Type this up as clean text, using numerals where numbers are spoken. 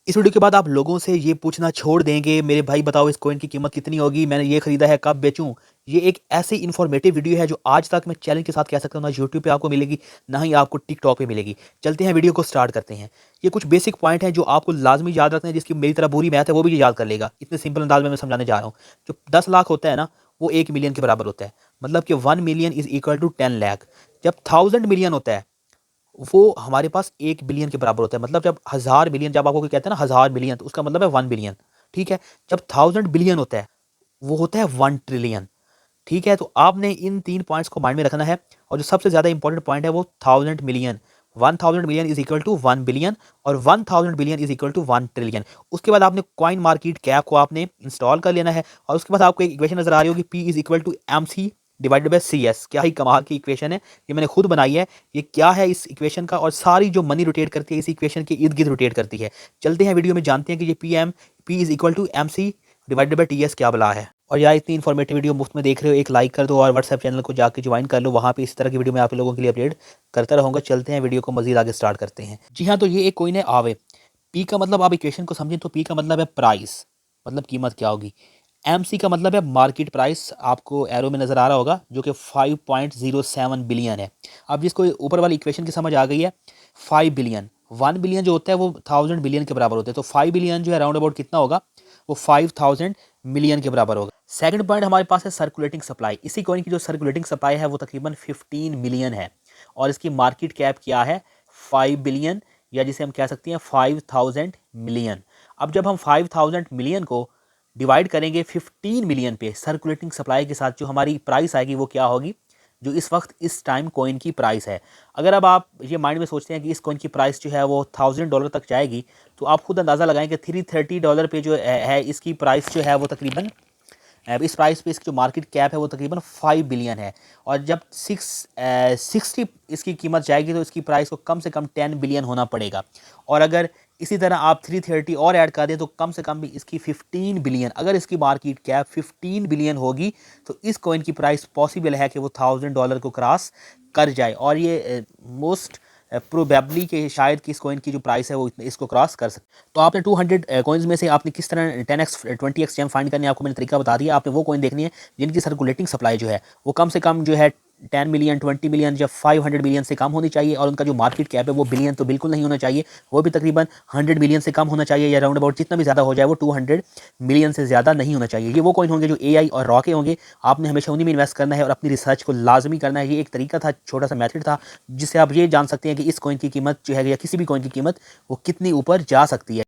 इस वीडियो के बाद आप लोगों से ये पूछना छोड़ देंगे, मेरे भाई बताओ इस कॉइन की कीमत कितनी होगी, मैंने ये खरीदा है, कब बेचूं। ये एक ऐसी इन्फॉर्मेटिव वीडियो है जो आज तक मैं चैलेंज के साथ कह सकता हूँ ना यूट्यूब पे आपको मिलेगी, ना ही आपको टिकटॉक पे मिलेगी। चलते हैं वीडियो को स्टार्ट करते हैं। ये कुछ बेसिक पॉइंट हैं जो आपको लाजमी याद रखना है, जिसकी मेरी तरह बुरी मैथ है वो भी याद कर लेगा। इतने सिंपल अंदाज में मैं समझाने जा रहा हूँ। जो 10 लाख होता है ना, वो 1 मिलियन के बराबर होता है। मतलब कि 1 million is equal to 10 lakh. जब 1000 मिलियन होता है, वो हमारे पास 1 बिलियन के बराबर होता है। मतलब जब 1000 मिलियन, जब आपको कोई कहते हैं ना 1000 मिलियन, तो उसका मतलब है 1 बिलियन। ठीक है। जब 1000 बिलियन होता है, वो होता है 1 ट्रिलियन। ठीक है। तो आपने इन 3 पॉइंट्स को माइंड में रखना है। और जो सबसे ज्यादा इंपॉर्टेंट पॉइंट है वो 1000 million. 1000 million is equal to 1 billion और 1000 billion is equal to 1 trillion. उसके बाद आपने कॉइन मार्केट कैप को आपने इंस्टॉल कर लेना है। और उसके बाद आपको एक इक्वेशन नजर आ रही होगी, p is equal to m c divided by c s. क्या ही कमाल की इक्वेशन है, ये मैंने खुद बनाई है। ये क्या है इस इक्वेशन का, और सारी जो मनी रोटेट करती है इस इक्वेशन के इर्द गिर्द रोटेट करती है। चलते हैं वीडियो में, जानते हैं कि ये p is equal to m c divided by t s क्या बला है। और यार इतनी इन्फॉर्मेटिव वीडियो मुफ्त में देख रहे हो, एक लाइक कर दो और व्हाट्सएप चैनल को जाके ज्वाइन कर लो। वहाँ पे इस तरह की वीडियो मैं आप लोगों के लिए अपडेट करता रहूँगा। चलते हैं वीडियो को मजीद आगे स्टार्ट करते हैं। जी हाँ, तो ये एक कॉइन है आवे। पी का मतलब, आप इक्वेशन को समझें तो पी का मतलब है प्राइस, मतलब कीमत क्या होगी। एम सी का मतलब है मार्केट प्राइस, आपको एरो में नजर आ रहा होगा, जो कि 5.07 बिलियन है। अब जिसको ऊपर वाली इक्वेशन की समझ आ गई है, 5 बिलियन, 1 बिलियन जो होता है वो 1000 बिलियन के बराबर होता है। तो 5 बिलियन जो है राउंड अबाउट कितना होगा, वो 5000 मिलियन के बराबर होगा। सेकंड पॉइंट हमारे पास है सर्कुलेटिंग सप्लाई। इसी कॉइन की जो सर्कुलेटिंग सप्लाई है वो तकरीबन 15 मिलियन है। और इसकी मार्केट कैप क्या है, 5 बिलियन, या जिसे हम कह सकते हैं 5000 मिलियन। अब जब हम 5000 मिलियन को डिवाइड करेंगे 15 मिलियन पे, सर्कुलेटिंग सप्लाई के साथ जो हमारी प्राइस आएगी वो क्या होगी, जो इस वक्त इस टाइम कॉइन की प्राइस है। अगर अब आप ये माइंड में सोचते हैं कि इस कॉइन की प्राइस जो है वो $1000 तक जाएगी, तो आप खुद अंदाज़ा लगाएं कि $330 पे जो है इसकी प्राइस जो है वो तकरीबन, इस प्राइस पे इसकी जो मार्केट कैप है वो तकरीबन 5 बिलियन है। और जब 60 इसकी कीमत जाएगी तो इसकी प्राइस को कम से कम 10 बिलियन होना पड़ेगा। और अगर इसी तरह आप 330 और ऐड कर दें तो कम से कम भी इसकी 15 बिलियन, अगर इसकी मार्केट कैप 15 बिलियन होगी, तो इस कॉइन की प्राइस पॉसिबल है कि वो $1000 को क्रॉस कर जाए। और ये मोस्ट प्रोबेबली कि शायद कि इस कॉइन की जो प्राइस है वो इसको क्रॉस कर सकते। तो आपने 200 कॉइन्स में से आपने किस तरह 10x 20x जेम फाइंड करनी है, आपको मैंने तरीका बता दिया। आपने वो कॉइन देखनी है जिनकी सर्कुलेटिंग सप्लाई जो है वो कम से कम जो है 10 मिलियन, 20 मिलियन या 500 मिलियन से कम होनी चाहिए। और उनका जो मार्केट कैप है वो बिलियन तो बिल्कुल नहीं होना चाहिए, वो भी तकरीबन 100 मिलियन से कम होना चाहिए, या राउंड अबाउट जितना भी ज़्यादा हो जाए वो 200 मिलियन से ज़्यादा नहीं होना चाहिए। ये वो कॉइन होंगे जो AI और रॉ के होंगे। आपने हमेशा उन्हीं में इन्वेस्ट करना है और अपनी रिसर्च को लाजमी करना है। ये एक तरीका था, छोटा सा मेथड था, जिससे आप ये जान सकते हैं कि इस कॉइन की कीमत जो है या किसी भी कॉइन की कीमत वो कितनी ऊपर जा सकती है।